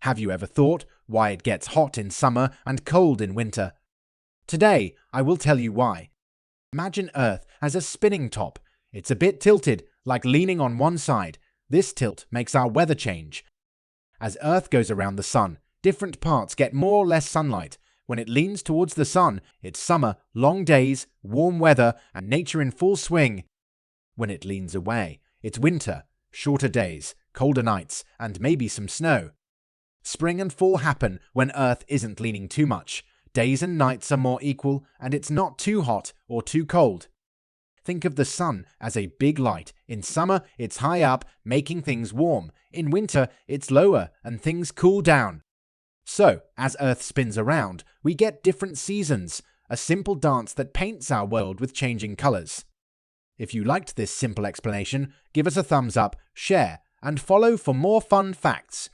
Have you ever thought why it gets hot in summer and cold in winter? Today, I will tell you why. Imagine Earth as a spinning top. It's a bit tilted, like leaning on one side. This tilt makes our weather change. As Earth goes around the sun, different parts get more or less sunlight. When it leans towards the sun, it's summer, long days, warm weather, and nature in full swing. When it leans away, it's winter, shorter days, colder nights, and maybe some snow. Spring and fall happen when Earth isn't leaning too much. Days and nights are more equal, and it's not too hot or too cold. Think of the sun as a big light. In summer, it's high up, making things warm. In winter, it's lower, and things cool down. So, as Earth spins around, we get different seasons, a simple dance that paints our world with changing colors. If you liked this simple explanation, give us a thumbs up, share, and follow for more fun facts.